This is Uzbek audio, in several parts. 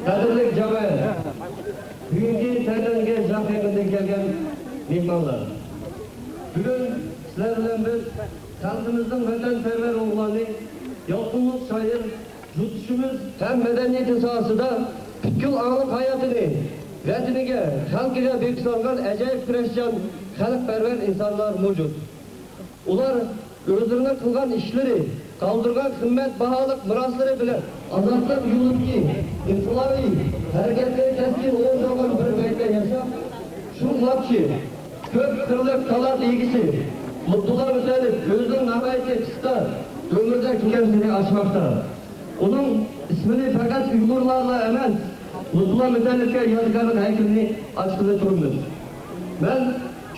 Qadrli jamoat, bugungi tayyorlangan zafiyatdan kelgan mehmonlar. Bugun sizlar bilan biz xalqimizning vatanparvar o'g'lonining yoqimli shoir, yurtishimiz ham madaniyati sohasida butkul ongli hayotini vataniga, xalqiga bekitgan ajoyib kurashchan xalqparvar insonlar mavjud. Ular o'zlarining qilgan ishlari, qoldirgan qimmatbaholik meroslari bilan ozodlik yo'lidagi inqilobiy harakatlarga taskin o'rnagan bir paytda yashab, shu mochi ko'p qirliq talant egisi Abdullah Mütallib o'zining nihoyatda qisqa umrda kelganini ochmoqda. Uning ismini faqat Uyg'urlarla emas, Abdullah Mütallibga yozgan haykalini ochib turibmiz. Men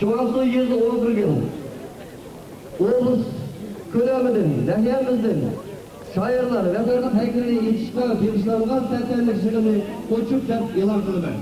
Çoğansu yezdi o'ldirgan Oğuz ko'lamidan, dahyamizdan shoirlar va ularning haykalini yetishga tegishlangan tantanalik yig'ini ko'chib deb e'lon qilaman.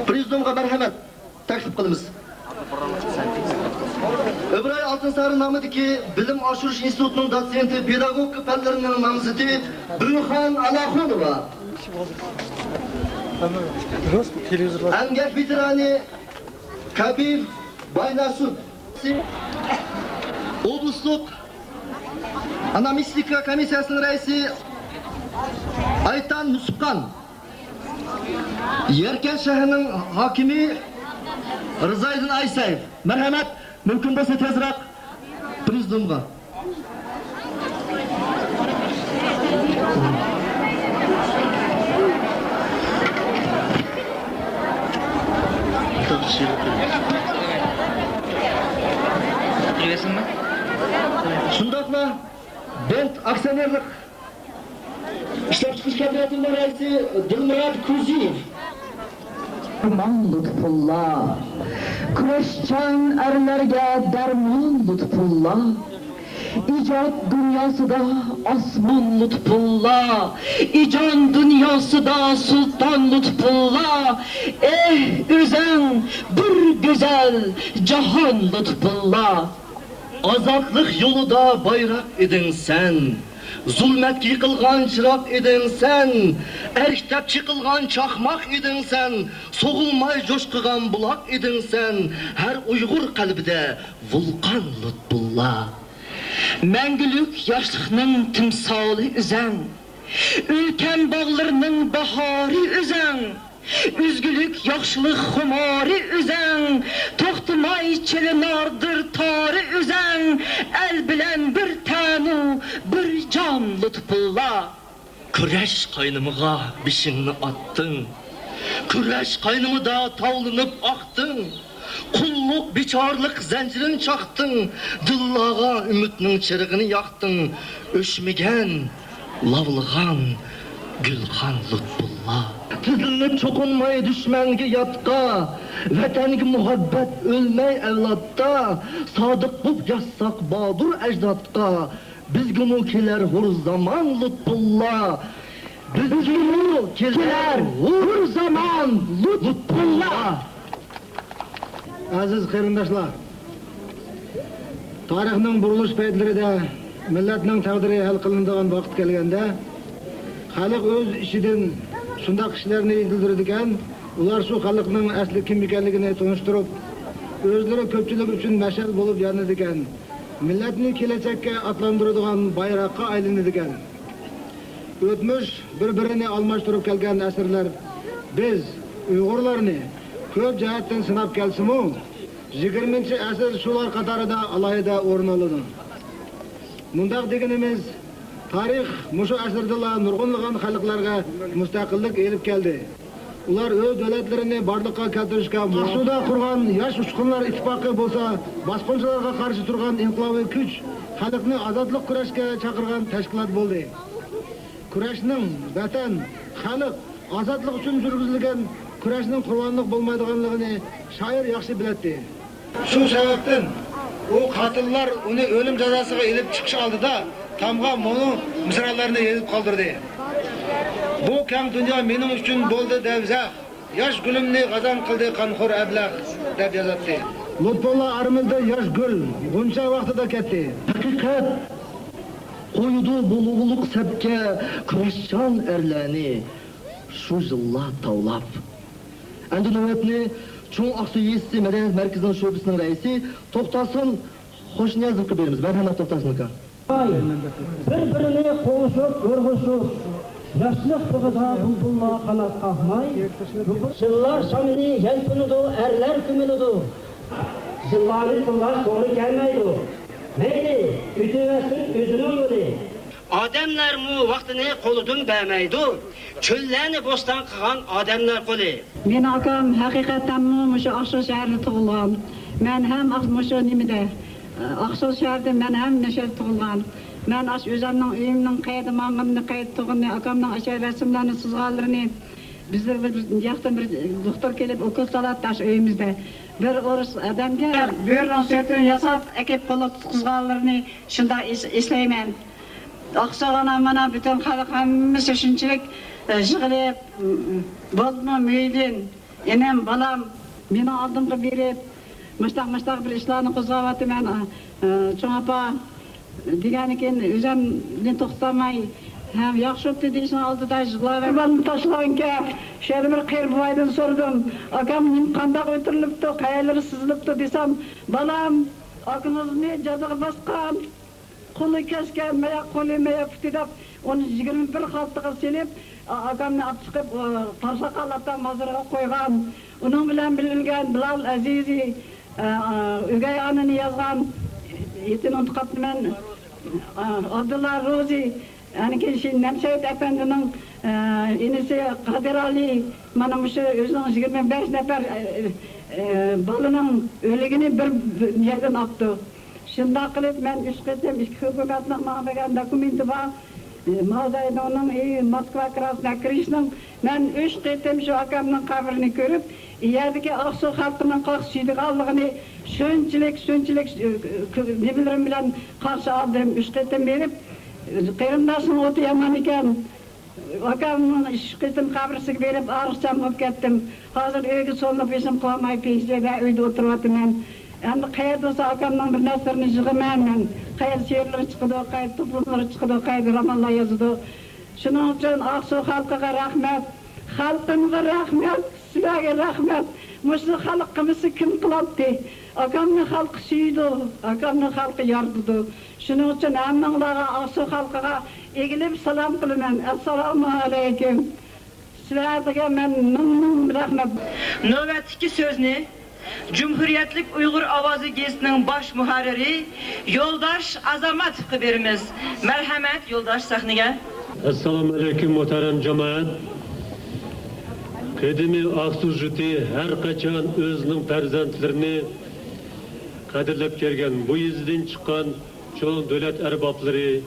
Prezidiumga marhamat taklif qilamiz. Ibroy Oltinsari nomidagi Bilim oshirish institutining dotsenti, pedagogika fanlarining nomzodi Burxon Alaxonova. Emgak veterani Kabir Baynasud. Oblastlik Anamistika komissiyasining raisi Aytan Musubqan. Yerken şehrining hokimi Rizoiddin Aysayev. Marhamat, mumkin bo'lsa tezroq prezidiumga. Shundaqmi? Bent aksionerlik ishlab chiqish kooperativ raisi Dilmurod Kuziyev. Aman lütfullah, Kurashchan erlerge derman lütfullah, İcat dünyasıda asman lütfullah, İcan dünyasıda sultan lütfullah, üzen bir güzel cahan lütfullah. Azatlık yolida bayrak edin sen, zulmet yıkılgan çırak edin sen, erktep çıkılgan çakmak edin sen, soğulmay coşkugan bulak edin sen, her Uygur kalbide vulkan lütfullah. Мәңгілік yaşlıqның timsali üzən, ülkən bağlarının baharı üzən, üzgülük yaxşılıq xumari üzən, toxtumay çelinardır tarı üzən, el bilən bir tənu, bir can lütfullah. Küreş kaynımığa bişinni attın, küreş kaynımıda tavlanıp aktın, kulluk biçarlık zincirin çaktın, dillağa ümitinin çırığını yaktın, öşmegen, lavlıgan, gülhan lütfullah. Tizilip çokunmay düşmenge yatka, vatange muhabbet ölmey evlatta, sadık bulup yazsak badur ecdatka, bizginu keler hur zaman lütfullah. Bizginu keler hur zaman lütfullah. Aziz qarindoshlar, tarixning burilish paytlarida millatning taqdiri hal qilinadigan vaqt kelganda, xalq o'z ishidan shunday kishilarni yetildirar ekan, ular shu xalqning asli kim ekanligini tunishtirib, o'zlari ko'pchilik uchun mashal bo'lib yonar ekan, millatni kelajakka otlantiradigan bayroqqa aylanar ekan. O'tmish bir-birini almashtirib kelgan asrlar biz Uyg'urlarni ko'p jihatdan sinab kelsa-mu, 20-asr shular qatorida alohida o'rin oladi. Mundaq deganimiz, tarix mushu asrda nurg'unlagan xalqlarga mustaqillik elib keldi. Ular o'z davlatlarini barliqqa keltirishga maqsuda qurgan yosh uchqunlar ittifoqi bo'lsa, bosqinchilarga qarshi turgan inqilobiy kuch xalqni ozodlik kurashga chaqirgan tashkilot bo'ldi. Kurashning vatan, xalq ozodlik uchun yurgizilgan kurashning qurbonlik bo'lmaydiganligini shoir yaxshi biladi. Shu sababdan u qatillar uni o'lim jazosiga elib chiqish oldida tamg'a mono misralarni yozib qoldirdi. Bu kang dunyo mening uchun bo'ldi devzaq, yosh gulimni g'azam qildi qanxo'r ablah deb yozadi. Lutfullah arimizda yosh gul buncha vaqtida ketdi. Haqiqat qo'ydi bulug'liq sabga kurashchan erlarni shu yillar tavlab. Endi navbatni Çoğun Aksu Yesi Medeniyet Merkezi'nin şubesinin reisi Toxtasin Xoşniyazovga beramiz. Marhamat Toxtasin aka. Bir-birini qo'shib, o'rg'ishib, yoshlik bug'ida bulbullar qanot qaqmay, yillar shomini yelpinidi, erlar kuminidi. Yillarni yillar to'g'ri kelmaydi. Mayli, o'tavasin o'zining yo'li. Odamlar mu vaqtini qo'lidan bermaydi. Cho'llarni bo'ston qilgan odamlar qo'li. Men akam haqiqatan mushu Oqshol shahrida tug'ilgan. Men ham mushu nimada Oqshol shahrida men ham nasha tug'ilgan. Men o'zimning uyimning qayda mang'imni qayda tug'ilgan akamning o'sha rasmlarni chizganlarini bizlar bir yoqdan bir doktor kelib o'qib salat tash uyimizda bir o'ris odamga bo'ron sirtini yasab akib qo'lib chizganlarini shunda eslayman. Oqshog'ana mana butun xalq hammasi shunchalik yig'ilib bo'lma meydin enam balam meni oldimga berib mustaq bir ishlarni qo'zg'atyapti. Men cho'ng opa deganikin o'zimni to'xtamay ham yaxshi o'tdi deyishni oldida yig'laman tashlaganka shuni bir qirboydan so'radim. Akam qanday o'tirilibdi, qayerlari sizilibdi desam, balam akangizni jazoga bosgan qo'li kesgan, qo'li tutib, onu 21 xaltaga selib, akamni olib chiqib Tarsaqallatdan mazarga qo'ygan. Uning bilan bilingan Bilal Azizi o'gay onini yozgan. Yetin unutqapman. Abdullah Rozi, yani ki Nemşehir Efendi'nin inisi Kadir Ali, bana şu özünün 25 nefer balının ölügünü bir yerden attı. Şimdi akıllık ben üç kıtım, iki hükümetine mahvegen dokumenti var. Mağazayının Moskva Krasna Krishnan, ben üç kıtım şu akamın kabrini görüp, yerdeki Aksu halkının kalksıydık Allah'ını şönçilik ne bilirim bilen karşı aldım, üç kıtım verip, Kırımdasın otu yaman iken, akamın üç kıtım kabrisi verip ağrıçam olup gittim. Hazır öykü solunu peşim koymay peşte ve öyde oturvatım ben. Yani kayıt olsa akamdan bir neslerini yığımam ben. Kayıt şiirleri çıkıdı, kayıt toplumları çıkıdı, kayıt romanlar yazıdı. Şunun için Aksu halkıga rahmet, halkımıza rahmet, sizlerge rahmet. Muşlu halkımızı kim kılattı? Akamın halkı süydü, akamın halkı yardıdı. Şunun için emmanglara, Aksu halkıga egilip salam kılımın. Esselamu aleyküm. Sizlerge ben mümkün rahmet. Növbetdeki sözünü Cumhuriyetlik Uygur Avazı Gezisi'nin baş muharriri Yoldaş Azamatov berimiz. Merhamet Yoldaş sahneye. Assalamu alaikum muhterem cemaat. Kedimi Aksu Juti her kaçan özünün farzandlarini kadirlep kelgen. Bu yüzden çıkan çoğun devlet erbapları,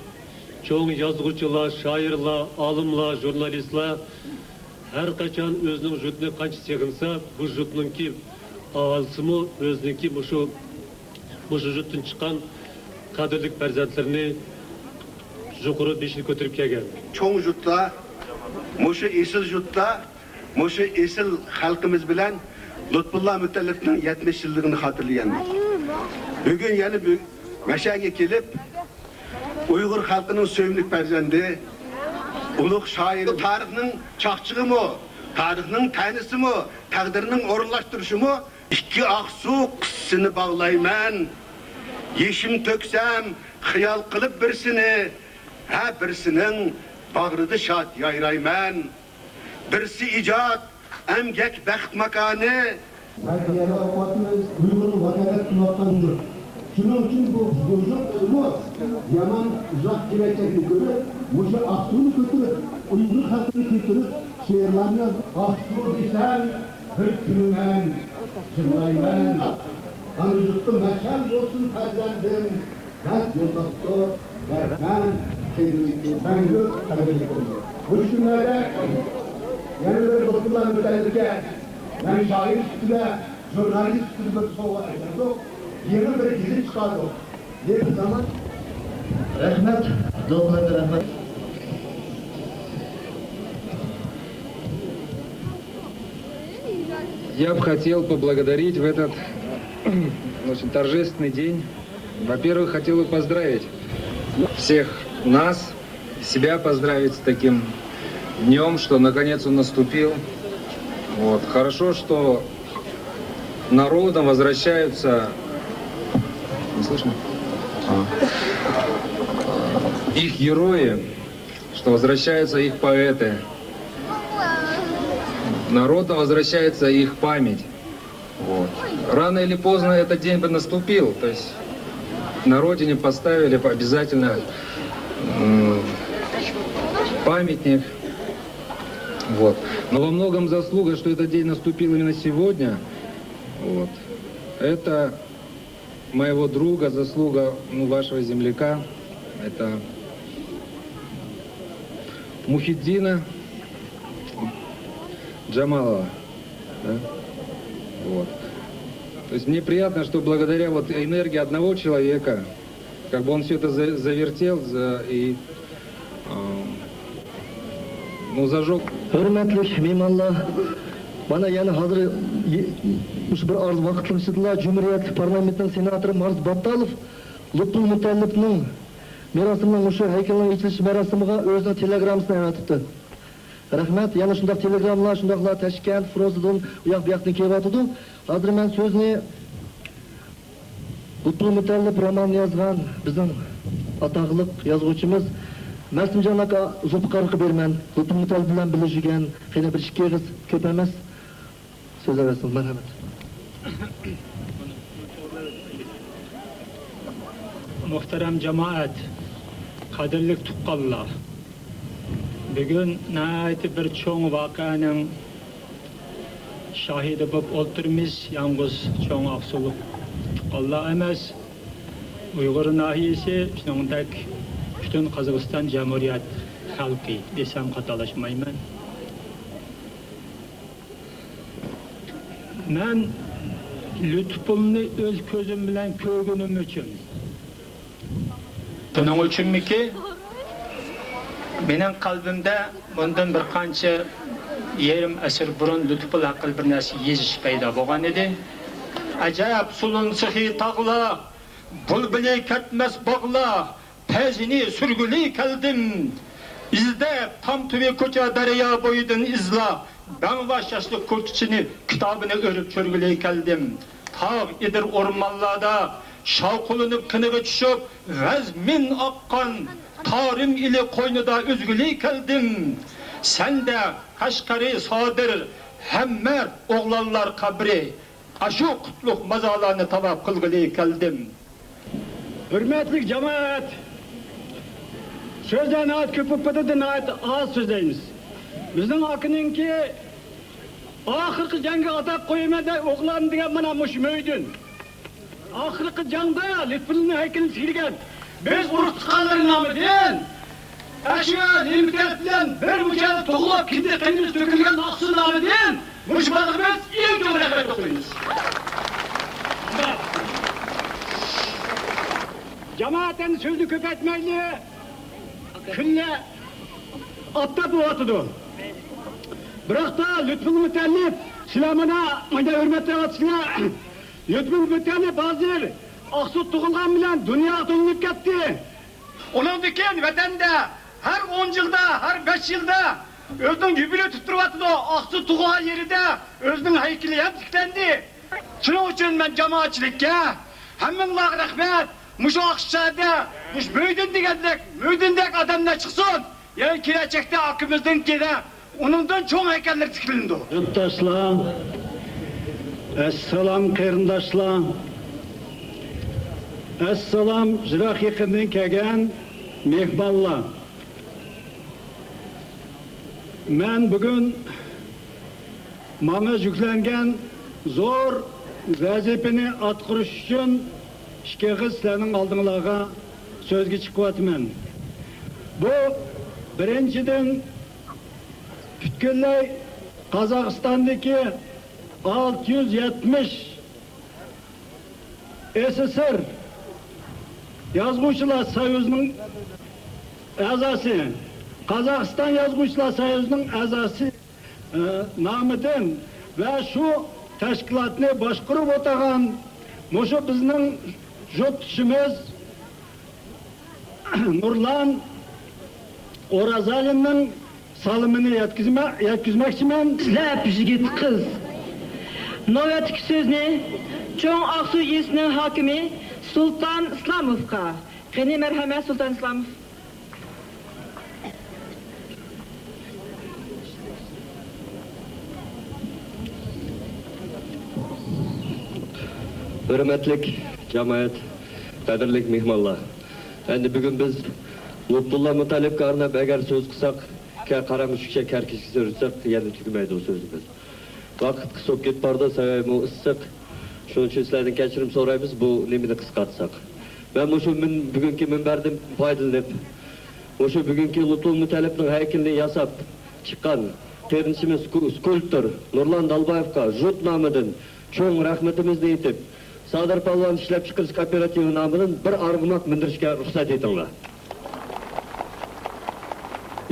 çoğun yazgıçılar, şairlar, alımlar, jurnalistler her kaçan özünün jutunu kançı çekinse bu jutunun ki ağalsımı özününki bu jutun çıkan kadirlik farzandlarini yukarı beşini götürüp kelgen. Çoğun jutla, muşu esil jutla, muşu esil halkımız bilen Lutfullah Mütellif'nin 70 yıllığını hatırlayan. Bugün yani meşaga kelip Uygur halkının söymlük perzendi, uluk şairi, tarihinin çakçığı mı, tarihinin tanesi mi, takdirinin orunlaştırışı mı? İki Aksu kıssını bağlayman, yeşim töksem, xiyal kılıp birsini, birsinin bağrıdı şat yayrayman. Birisi icat, emgek bext makanı. Partiyalı avukatımız Uygur'un vakalet sunatlandır. Şunun için bu yaman uzak gelecekini görüp, bu Aksu'nu götürüp, Uygur halkını götürüp, şehirlerini Aksu desen, hırkümmen, çırlayman. Anıcıklı meşal olsun perzendim, dert yoldaktı, ben sevgilikli, ben gök sevgilikli. Bu günlerde yanıları doktorlar müteahhitke, ben şair üstüne, jurnalist üstüne bir soğuk edildi. Yeni bir dizi çıkardı. Bir zaman Rahmet, doktorlar rahmet. Я бы хотел поблагодарить в этот очень торжественный день. Во-первых, хотел бы поздравить всех нас, себя поздравить с таким днем, что наконец он наступил. Вот. Хорошо, что народам возвращаются... Не слышно? Их герои, что возвращаются их поэты. Народам возвращается их память. Вот. Рано или поздно этот день бы наступил. То есть на родине поставили обязательно памятник. Вот. Но во многом заслуга, что этот день наступил именно сегодня. Вот. Это моего друга, заслуга вашего земляка. Это Мухиддина Джамалова. Да? Вот. То есть мне приятно, что благодаря вот энергии одного человека, как бы он все это завертел и зажег. Hürmetlik mimarlar, bana yani hazır bir arz vakıtlıçıdılar Cumhuriyet Parlamentinin senatörü Marz Battalov Lutful Mütellif'nin mirasının şu heykelinin içiliş merasimiga özünün telegramısını yaratıptı. Rahmet, yani şundaq telegramlar, şundaqlar Taşkent, Frozidon, uyak-buyaktan kelyapti. Hazır men sözünü Lutful Mütellif roman yazgan bizim ataqlıq yazğıçımız Мәсімжан ака Зұлпықарқы бермен, Лұтым Мұтал білен білі жүрген, қайда бір ішке қыз көп емес. Söz arasın, merhamet. Muhterem cemaat, kadirlik tuqqallar. Bugün nəhayət bir çoğun vakanın şahidi bulup oturmuş, yalnız çoğun aksuluk tuqqallar emas. Uyghur nahiyesi, şunundaki bütün Kazakistan Cumhuriyet halkı desem qatalaşmayman. Ben lütfumni öz közüm bilen kögünüm üçün. Bunun üçün mü ki, benim kalbimde bundan bir qancha yerim asır burun lütful aql bir narsa yezish paydo bo'lgan edi. Ajab sulun sıhi tağla, bulbuli ketmez bağla, tezini sürgülü keldim. İzde tam tüvi koça derya boyudun izla. Ben başyaşlı kurtçini kitabını örüp çörgülü keldim. Tağ idir ormanlarda şavkulunub kınığı düşüp vezmin akkan tarim ile koynuda üzgülü keldim. Sen de Kaşgari Sadir Hemmer oğlanlar kabri aşu kutluk mazalarını tavaf kılgılı keldim. Hürmetlik cemaat, sözden az köpüp bıdıdın az sözdeyimiz. Bizden hakkının ki, ahırkı jangi atak koyumada oğlan diye bana müşmüydün. Ahırkı jangda Lütfüllü'nün heykelini silgen. Biz uruskanların namı değil, eşya, nimketlen, bir mücadele toğulap, kendi kendimiz dökülgen aksı namı değil, müşbalıkımız iyi gömrekler okuyunuz. Cemaatin sözünü köpetmeyli, külle atta bu atıdı. Bırak da Lütfül Mütellif, silamına, hürmetler atışına, Lütfül Mütellif hazır, Aksut tuğulgan bilen dünya dönüp gitti. Onun diken vatanda her 10 yılda, her 5 yılda özünün yübülü tutturup atıdı o Aksut tuğulgan yerinde özünün heykeli hem diklendi. Şunun için ben cemaatçilikке, hemen Allah rahmet, Muşu akşada, muş müydündek adamlar çıksın. Yani kireçekte akımızdan kere, onundan çok heykeller dikilindi. Yurttaşlar, Esselam kıyırdaşlar, Esselam Jirak yakından kelgen mehmanlar. Ben bugün bana yüklengen zor vazifeni atqırış için şikayet sizlerin aldığınızlarga sözge çıkıvatmen. Bu birinciden bütünley Kazakistan'daki 670 SSR Yazgıçlar Soyuzu'nun azası, Kazakistan Yazgıçlar Soyuzu'nun azası namıdan ve şu teşkilatını başkurup otagan Muşu bizning yurtdoshimiz Nurlan Orazalinning salımını yetkizmoqchiman. Sizlar yigit qiz. Navbatdagi so'zni Cho'ng Aqsu yesining hokimi Sultan Islamovga. Qani marhamat Sultan Islamov. Hürmetlik cemaat, kadirlik mehmanlar. Endi bugün biz Lutfullah Mutalib'e arnab eğer söz kısak, karamışıkça kerkişki sözsek, yani tükümeydi o sözümüz. Vakit kısıp git barda sebebim ısık. Şunun için sizlerden geçirim sorayımız, bu nemini kıskatsak. Ben bu şu bugünkü minberdim faydalanıp, bu şu bugünkü Lutfullah Mutalib'in heykelini yasap, çıkan, terinçimiz skulptör Nurlan Dalbayev'ka, jut namıdın, çoğun rahmetimizni yetip, Sadır Palvan işlep çıkırız kooperativi namının bir argımak mindirişke ruhsat etinler.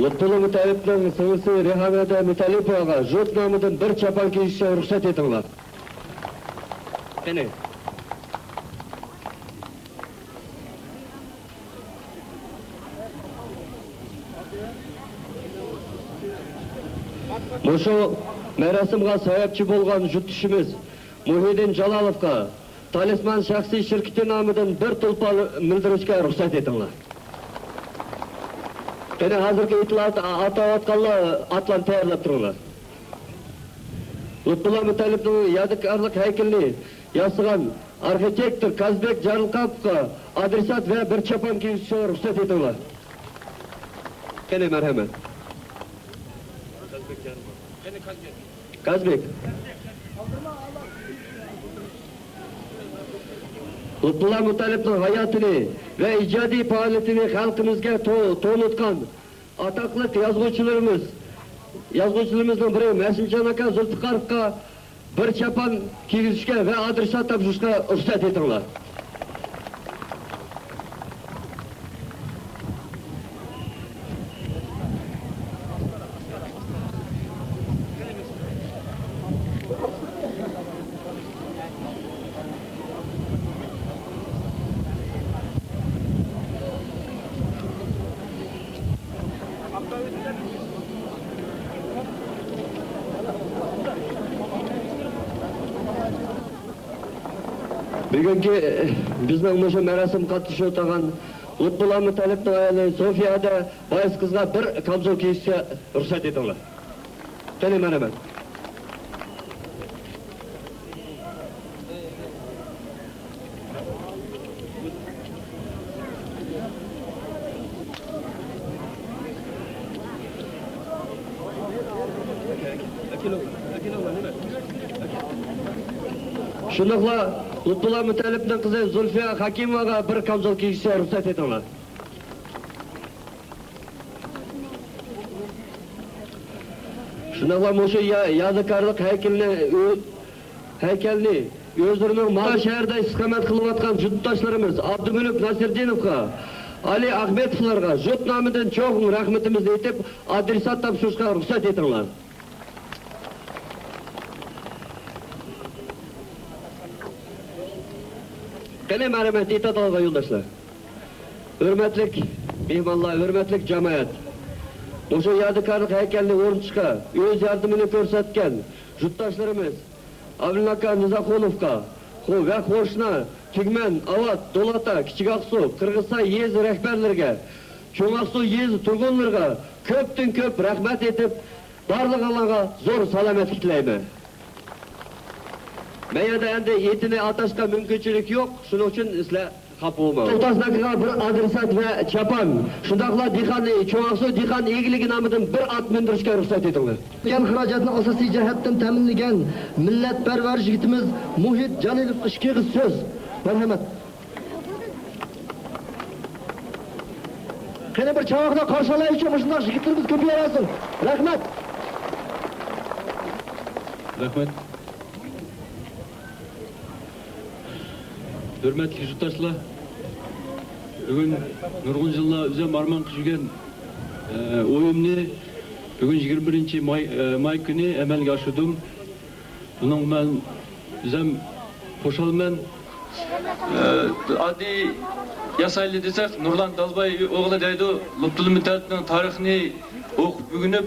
Lütfullah Mutalib'nin sığısı Rehanede Mutalipova'ga jut namıdın bir çapan kiyişe ruhsat etinler. Beni. Muşu merasimga sayapçı bolgan yurtdoshimiz Muhyiddin Jalalovga Talisman şahsiy shirkati nomidan bir tulpa mildirishga ruxsat etinglar. Qani hozirgi itlarni atayotganlar atlan tayyorlab turinglar. Lutfullo Mutallibning yodikorlik haykalini yasagan arxitektor Kazbek Jarılqapovga adresat va bir chapon kiyishga ruxsat etinglar. Qani marhamat. Kazbek. Lutfullo Mutallibning hayotini va ijodiy faoliyatini xalqimizga to'nitgan atoqli yozuvchilarimizning biri Masimjon aka Zulfiqarovga bir chapon kiygizishga va adresat topshirishga ruxsat etinglar. Bugungi bizning o'sha marosim qatnashib o'tgan Lutfullo Mutallibning ayoli Sofiyada boyis qizga bir kamzul kiyishga ruxsat etinglar. Qani marhamat. Shundaqla Lutfullo Mutallibning qizi Zulfiya Hakimovaga bir kamzul kiyishga ruxsat etinglar. Shundaqla o'sha yodikorlik haykalni o'zlarining Mala shahrida istiqomat qilayotgan yurtdoshlarimiz Abdumulk Nasirdinovga, Ali Ahmedovlarga yurt nomidan cho'ng rahmatimizni aytib, adresat topshirishga ruxsat etinglar. Qani marhamat etadigan yo'ldoshlar. Hurmatli mehmonlar, hurmatli jamoat. O'sha yodikorlik haykalni o'rnatishga o'z yordamini ko'rsatgan yurtdoshlarimiz Abdullaka Nizaxonovga va qo'shni Tugman, Avat, Dolata, Kichik Aqsu, Qirg'iziston yezi rahbarlariga, Cho'ng Aqsu yezi turg'unlariga ko'pdan ko'p rahmat etib, barlig'inglarga zo'r salomatlik tilayman. Meyada endi yetini atashga mümkünçülük yok. Şunun için sizler xafa olmayın. O'rtasida bir adresat va chapon. Shundaqla dehqonni, Cho'ng'aqsu dehqon egiligi nomidan bir at mindirishga ruxsat etinglar. Yan xarajatni asosiy jihatdan ta'minlagan millatparvar yigitimiz Muhit Jalilov ishga so'z. Marhamat. Qani bir chavoqda qarshilay uchun shunday yigitlarimiz ko'payaversin. Rahmat. Rahmat. Hürmetli yurttaşlar, bugün nurgun yıllar üzem armağan kışıgen oyumni bugün 21 may günü emelge aşırdım. Bunun ben üzem koşalmen adi yasaylı desek Nurlan Dalbay oğlu deydi Lutfullo Mutallibning tarixini okup bugünüp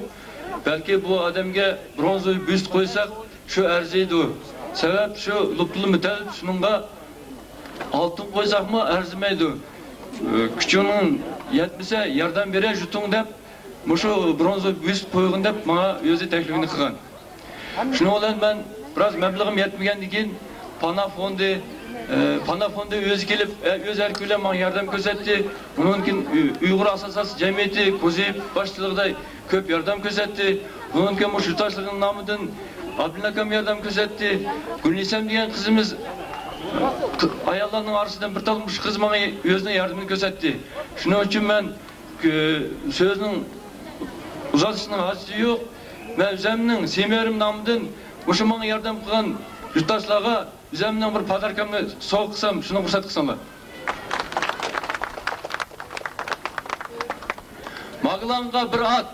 belki bu adamga bronzoy büst koysak şu erziydi. Sebep şu Lutfullo Mutallib şununla altın koysak mı erzimaydi. Küçüğünün yetmese yardım veren jutun dep, muşu bronzu büst koygun dep bana özü teklifini kılgan. Şunu olan ben biraz meblağım yetmegen dikin Pana fondu özü gelip öz erküyle bana yardım gözetti. Bununkin Uygur Asasası Cemiyeti Kuzey başçılığı köp yardım gözetti. Bununkin muşu taşlığın namıdın Abdülnakam yardım gözetti. Gülnisem diyen kızımız ayarlarının arasından bir talmış kız bana özüne yardımını gösterdi. Şunun için ben sözünün uzatışının hacı yok. Ben üzeminin semerim namıdın uşumana yardım kılan yurttaşlarga üzeminin bir padarkamını soğuk kısam, şunu fırsat kısamlar. Mağlanğa bir at.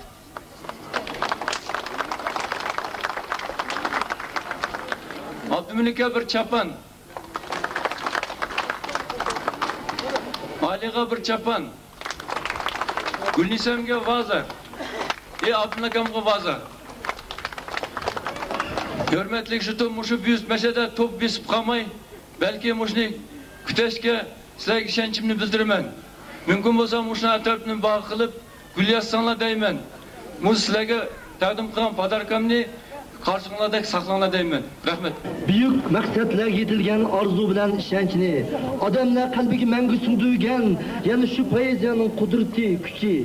Abdülmülük'e bir çapan. Ali'ga bir çapan, Gülnisem'ge vaza, Abdülnakam'ga vaza. Hürmetlik şu muşu büyüs meşede top bisip kalmay, belki muşni küteşke sizlerge işençimni bildirmen. Mümkün olsa muşuna atrapını bağ kılıp, gül yazsanlar deyman. Bu sizlarga taqdim qilgan podarkamni qarshinglarda saqlanglar deyman. Rahmat. Büyük maqsadlar yetilgan arzu bilan ishonchni, odamlar qalbiga mangu singdirgan, yana shu poeziyaning qudrati, kuchi.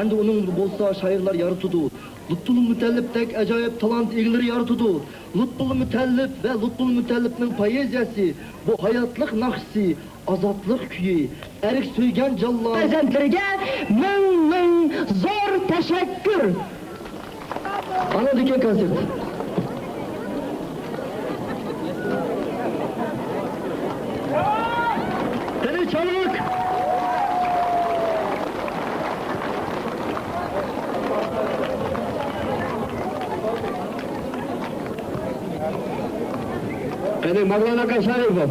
Endi uning bo'lsa shoirlar yaratudi. Lutful Mutallibdek ajoyib talant egalari yaratudi. Lutful Mutallib ve Lutful Mutallibning poeziyasi bu hayotlik naqshi, azotlik kuyi, erik suygan jallo. Prezentlarga ming zo'r tashakkur. Ana diken konsert. Deli çalık. Qani Mavlana Kasharipov.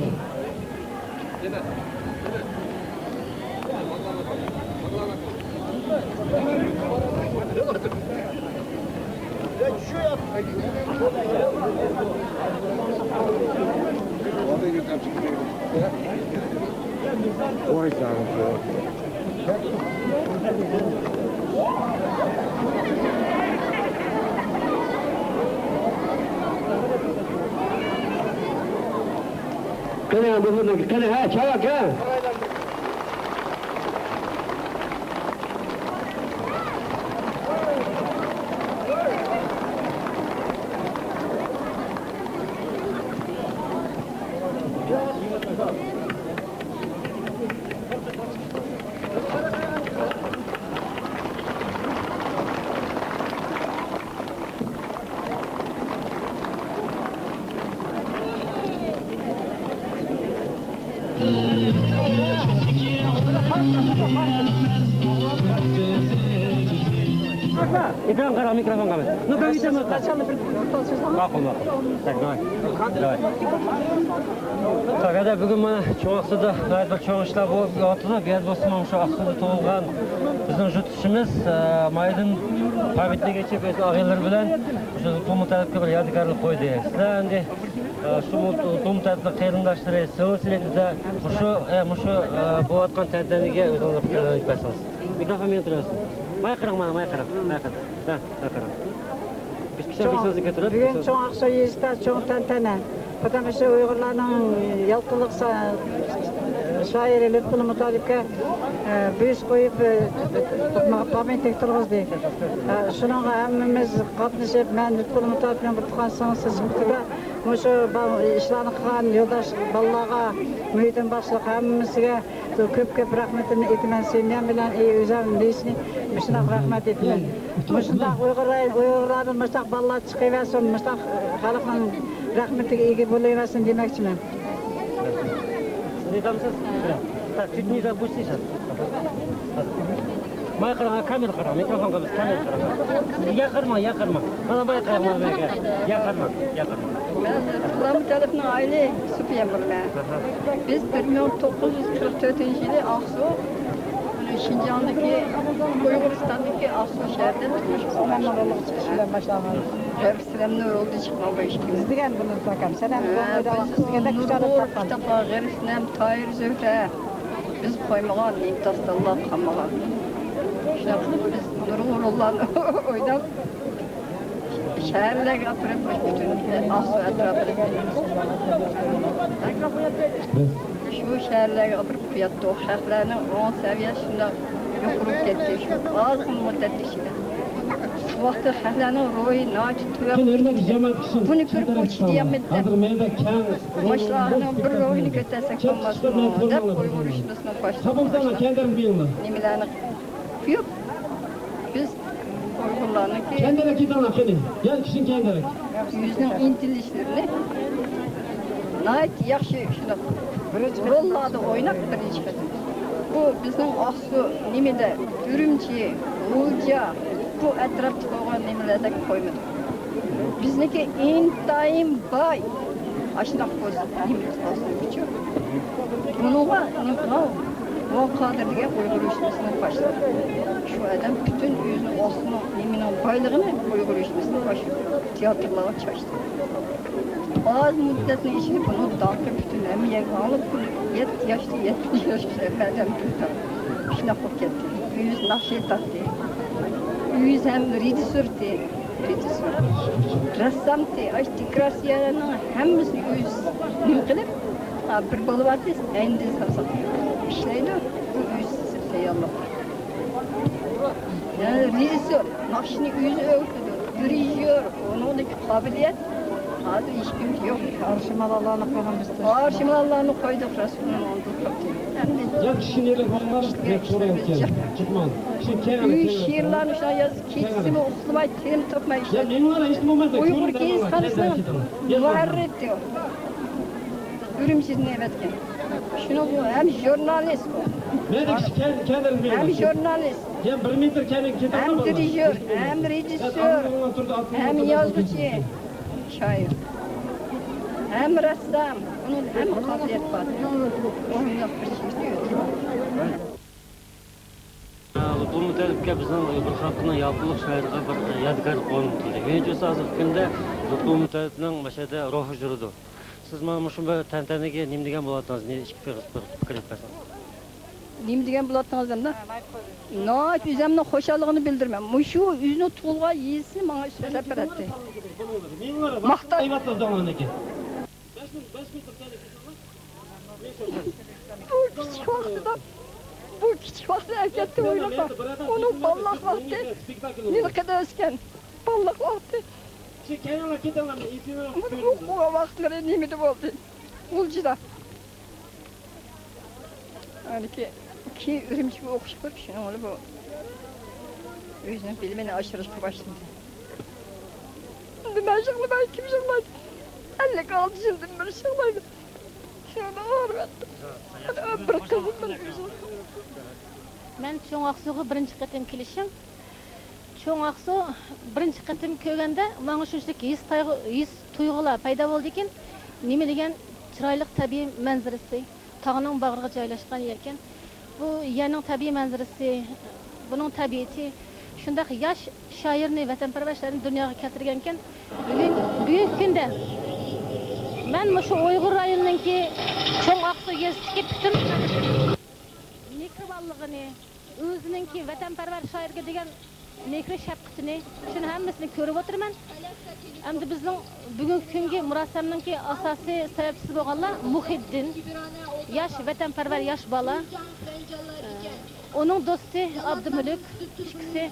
Qani ha çalak ha. Ekran kara, mikrofon kara. No kavita mı? Bakın. Давай. Tagada bugün mana çoğuqsıda gayet bir çoğu işler bu atıda biraz basmam şu aksıda toğulgan bizim jutuşumuz maydın payetine geçip ağalar bilen şu Mutallibga bir yadigarlık koydu. Sizler endi şu Mutallibning qarindoshları so'zlarda şu bu atgan tantanaga o'zingiz fikr bersangiz. Mikrofon men turasiz. May qirang mana, may qirang. Ha, qirang. Bir kişi bir sözü getirib. Bugün çoğun Aksoy'da çoğun tantana. Потому что Uyg'urlarning yalqinliq shoiri Lutful Mutallibga büyüs qo'yib pamятник turg'izdik. Shunga hammamiz qatnashib, men Lutful Mutallibning bir tuqqansiz chiqdiga, o'sha ishlarni qilgan yo'ldosh bolalarga, muhitin boshliq hammasiga ko'p rahmatini aytaman. Sen bilan o'zim neyishni shunaqa rahmat aytaman. Shundaq Uyg'urlarning mustaq bolalar chiqaversin, mustaq xalqning rahmetiga ega bo'laversin demoqchiman. Ne tamsız? Так, чуть не запусти сейчас. Моя камера хара, микрофон камера, камера хара. Я харма. Bana bay karma, ya harma. Ben Mutallibning aile Supiyamirlar. Biz 1944 yılı Aksu, Şinjan'daki, Uyguristan'daki Aksu şehirde tutmuşuz. G'aribsizlarni yo'lda chiqmoqqa ishlaymiz degan buni sakam. Sen ham qizganda kitoblar g'aribsizlar Toyir Zuhra biz qo'ymagan imtosdallar qamagan. Shunaqa qilib biz nurg'ullarni o'ylab shaharlarga olib bütün Aksu atrofida shu shaharlarga olib yotdi. Shaharlarning 10 saviyasi shunday yuqori ketdi. Shu oz muddat ichida. Vakti xalqlarning ro'yi nochitib buni ko'rib o'tishdi. Boshlarning bir ro'yini ko'tarsak bo'lmasmi deb qo'yurishimizni boshlaymiz. Nimalarni yo'q. Biz Uyg'urlarniki Kendine git ana kendi. Gel kişinin kendine. Yüzünün intilişlerini nayet yaxşı shunaqa rollarda o'ynab birinchi qildi. Bu bizning Aksu nimada Ürümçi, G'ulja bu atrofda bo'lgan nimalarda qo'ymadik. Bizniki intayin boy. Ashunaq bo'lsa, nimasi bunga nima o kadrga Uyghur işçisine başladı. Şu adam bütün yüzünü aslında niminin baylığını Uyghur işçisine başladı. Tiyatrolara çalıştı. Az müddetin içinde bunu dağıtıp bütün emeğe alıp 7 yaşlı 70 yaşlı efendim tuttu. İşine hak etti. Yüz nakşi taktı. Үйіз әм режиссер те, рассам те, декларацияның әммісін үйіз нем қылып, бір болып атыз, әйінде сарсақ ішлейді, бұл үйіз сірсей аллах. Rejissör, машины үйіз өкіді, дирижер, оның қабілет, Hazır iş gün yok. Arşimalarını koymuştur. Arşimalarını koyduk Resulü'nün olduğu kapıyı. Ya kişileri olmaz, ne sorayım ki? Çıkmaz. Üy şiirlerini şu an yazıp, keçisi mi, uslumayı, terim topmayı işte. Ya benim var, işte momenta. Uygur keyiz kanısının muharret diyor. Ürümsüz nevetken. Şunu bu, hem jurnalist bu. Ne de kendilerini biliyor. Hem jurnalist. Ya bir metre kendini ketar Hem dirijör, hem rejissör, hem yazgıcı. Şair. Hem ressam, onun hem kabiliyet var. Onun yok bir şey diyor. Bu mütəllibkə bizdən Uyğur xalqının yapılıq şairə bir yadgar qoyuldu. Birinci azıq gündə bu mütəllibnin məşədə ruhu jürüdü. Siz mənə şu bir təntənəyə nim degan bolatdınız? Ne iki fikir etməsən? Nim degan bolatdınız da? Nayf üzəmnin xoşallığını bildirməm. Muşu üzünü tuğulğa yiyisi bana söylep beretti. Maqta. Bu küçük vaxtıda, bu küçük vaxtı evkette oynama. Onun ballaq vaxtı, ne kadar ösken, ballaq vaxtı. Bu vaxtları nimidi oldu. Ulcuda. Yani ki ürümçü bir okuş var, şunu onu bu. Özünün bilimini aşırıştı başladı. Ben şıklı, ben kim şıklaydı? 56 yıldır bir şıklaydı. Şunu da ağır verdim. Bir kızım ben özüm. Ben Çoğ Aksu'ya birinci qatim kelişim. Çoğ Aksu birinci qatim köygende bana şunchalik his tuyg'ular paydo bo'ldi ekan. Nima degan chiroyli tabiiy manzarasi, tog'ning bag'riga joylashgan ekan. Bu yerning tabiiy manzarasi, buning tabiati shunday yosh shoirni, vatanparvarlarni dunyoga keltirgan ekan. Bugungi kunda men shu Uyg'ur rayoniniki Çoğ Aksu yezdagi bütün mehribonligini, o'zininki vatanparvar shoirga degan mehr shafqatini shuni hammasini ko'rib o'tiraman. Endi bizning bugungi kungi murosamninki asosiy sababchisi bo'lganlar Muhiddin, yosh vatanparvar yosh bola. Onun do'sti Abdumalik, ikkisi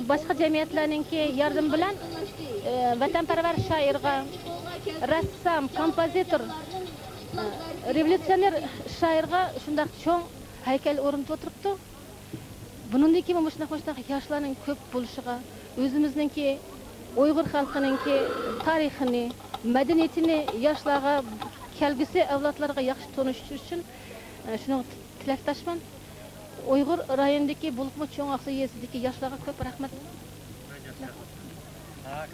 boshqa jamiyatlarninki yardım bilan vatanparvar shoirga, rassam, kompozitor, revolyutsioner shoirga shunday cho'ng haykal o'rnatib o'tiribdi. Bundan keyin mana shunaqa yoshlarning ko'p bo'lishiga, o'zimizninki Uyg'ur xalqininki tarixini, madaniyatini yoshlarga, kelgusi avlodlarga yaxshi tanishtirish uchun shuni tilakdoshman. Uyg'ur rayonidagi bo'libmi Çoğ Aksu yesidagi yoshlarga ko'p rahmat. Tak.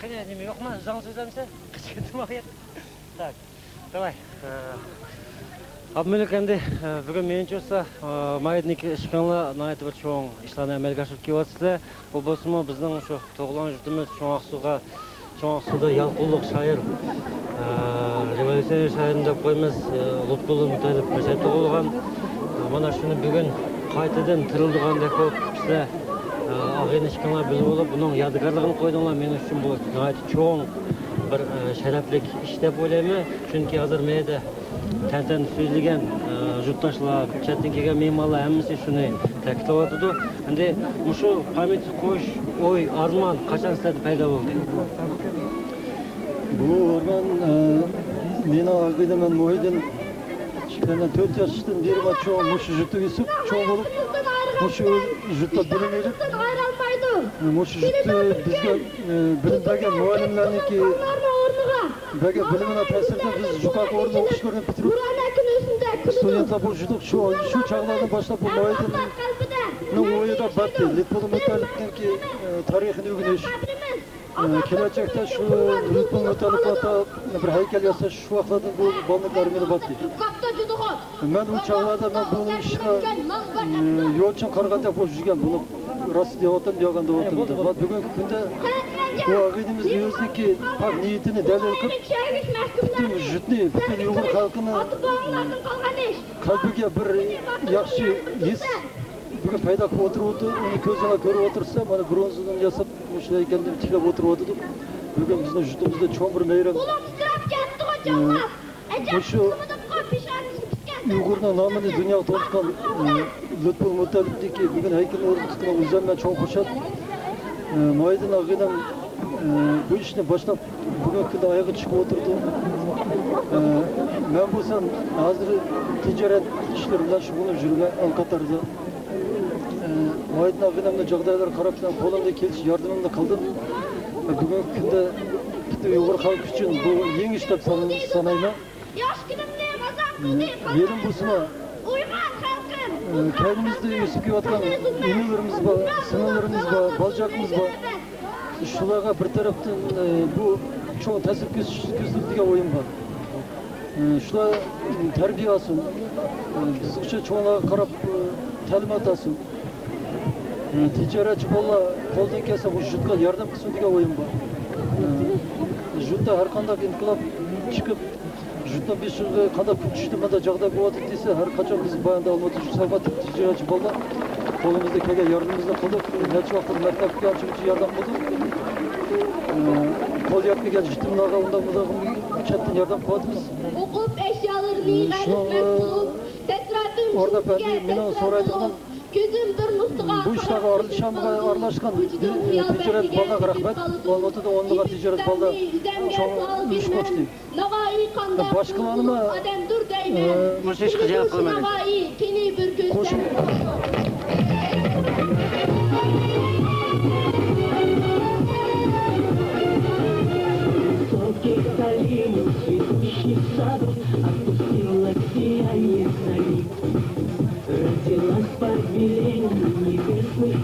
Qani nima yo'qmi? Zang so'zlamsa, qichqirdim. Tak. Давай. Abmelik endi bugun menimcha olsa maydnik ishqanlar nihoyat bir cho'ng ishlarni amalga oshirib kelyapsizlar. Bu bo'lsa bizning shu tug'ilgan yurtimiz Çoğ Aksuda yalqinliq shoir, revolyutsioner shoir deb qo'yamiz. Lutfullo Mutalib masha tug'ilgan. Mana shuni bugun qaytadan tirildigandek bo'lib sizlar ağın işkanlar bilib olib, bunun yadigarligini qo'ydinglar. Men uchun bu nihoyat cho'ng bir sharaflik ish deb o'ylayman. Chunki hozir menda tantan so'zlagan yurtdoshlar, chetdan kelgan mehmonlar hammasi shuni ta'kidlayotdi. Endi shu pamyat qo'yish o'y, armon qachon sizlarda paydo bo'ldi? Bu organ meni aqidamdan Muhiddin chiqqandan 4 yoshdan beri cho'ng shu yurtda o'sib, cho'ng bo'lib, shu yurtda bilim berib, shu yurtda bizga bilim bergan muallimlarniki bilimine ta'sirda biz yuqori o'rinda o'qishlarni bitirib, studentlar bu shu chog'lardan boshlab bu Muhiddinning o'yida batdi. Lutfullo Mutalibniki tarixini o'rganish, kelajakda shu Lutfullo Mutalibga bir haykal yasash shu vaqtlarda bu bolniqlar meni batdi. Men u chog'larda men bu ishga yo'lchun qaraganda bo'lib yurgan, buni rost deyotim deganda o'tirdim. Va bugungi kunda Bu ağabeyimiz diyorsa ki pak niyetini delil kılıp bütün jütni, bütün Uyghur halkını kalbiga bir yaxshi his bugün payda qilib o'tiribdi. Uni ko'zini ko'rib o'tirsa, mana bronzadan yasab o'sha ekanini tiklab o'tiribdi. Bugun bizning jutimizda cho'ng bir bayram. Shu Uyg'urning nomini dunyoga tanitgan Lutful Mutalibniki bugun haykal o'rnatishni o'zimdan cho'ng xursand. Moydin og'aydan bu ishni boshlab bugungi kunda oyoqqa chiqib o'tirdi. Men bo'lsam hozir tijorat ishlari bilan shug'ullanib yurgan Alqatarda. Moydin og'aydan jag'daylar qarab qo'limda kelish yordamimni qildim. Bugungi kunda Uyg'ur xalqi uchun bu yangi ish deb sanayman. Yerim bo'lsa kendimizde Yusuf Kivat'tan ünlülerimiz var, sınırlarımız var, balcakımız var. Şulara bir taraftan bu çok tesir gösterdiği oyun var. Şular terbiye alsın, bizlikçe çoğuna karab talimat alsın. Ticaretçi bolla koldan kese bu jutka yardım kısmı oyun var. Jutta her kandak inkılap çıkıp Jutta bir sürü kadar küçüldüğümde cağda bu adet ise her kaçan biz bayanda olmadı şu sabah ticaretçi bolla kolumuzda kege yardımımızda kaldık. Neçe vakit mertebki açıkçı yardım bulduk. Kol yapma gel jittimin ağabeyden bir çetin yardım koydunuz. Okup eşyalarını ilerletmek bulup tekrardan orada ben bana soraydığım bu işlere arlaşkan ticaret balına rahmet. Olmadı da onluğa ticaret balda çoğun iş koçtu. Başkalarına Müşeşki cevap vermedi. Koşun.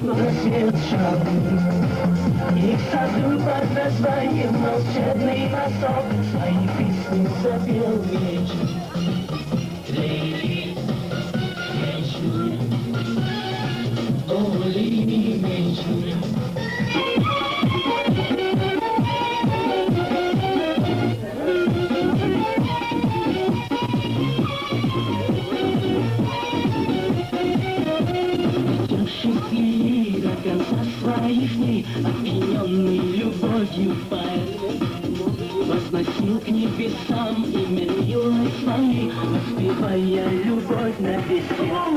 Рассвет шагнул, и в саду под названием волшебный носок свои песни запел вечер. Лейли, вечер, о, лейли, вечер. Своих дней, опьяненный любовью поэт, возносил к небесам имя милой своей, воспевая любовь на весь свет.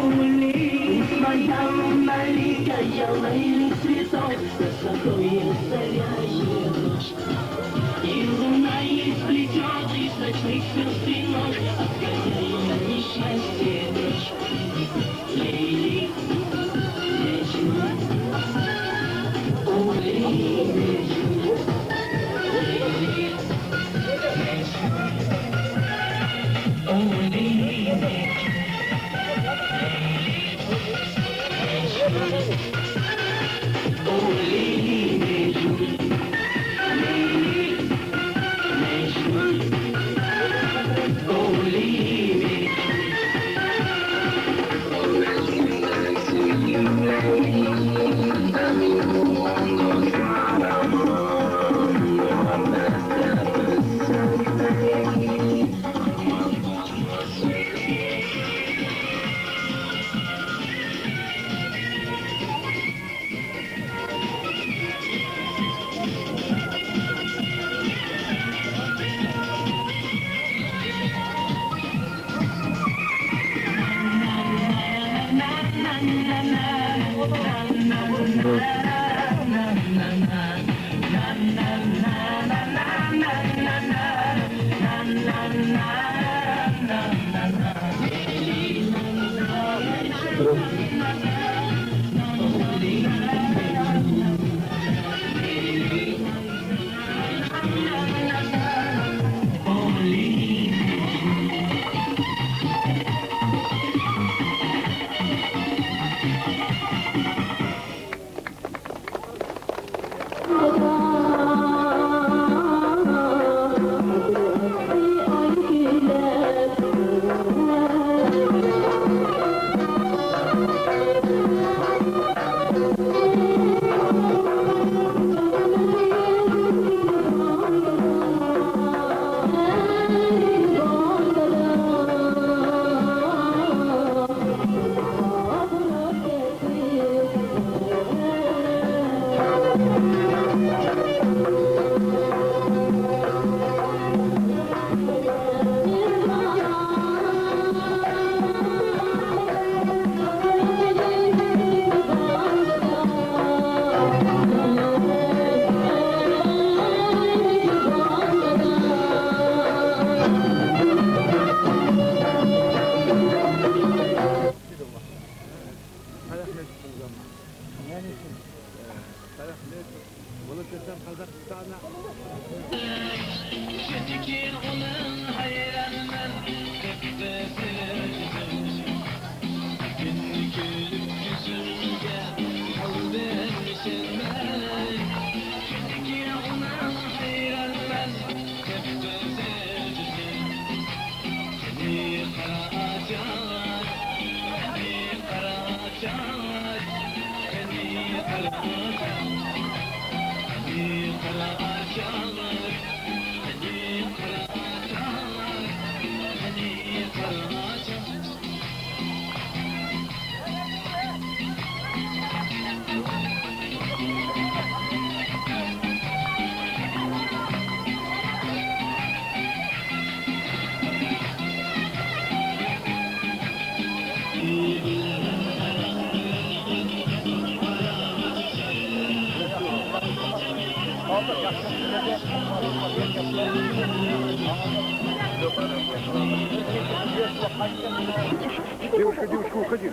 Моя луноликая лейли цветов, красотой озаряет ночь. И луна ей сплетет из ночных сверстинок, отгоняя несчастье дочь. Лейли, вечер. Oh, Девушка, уходи.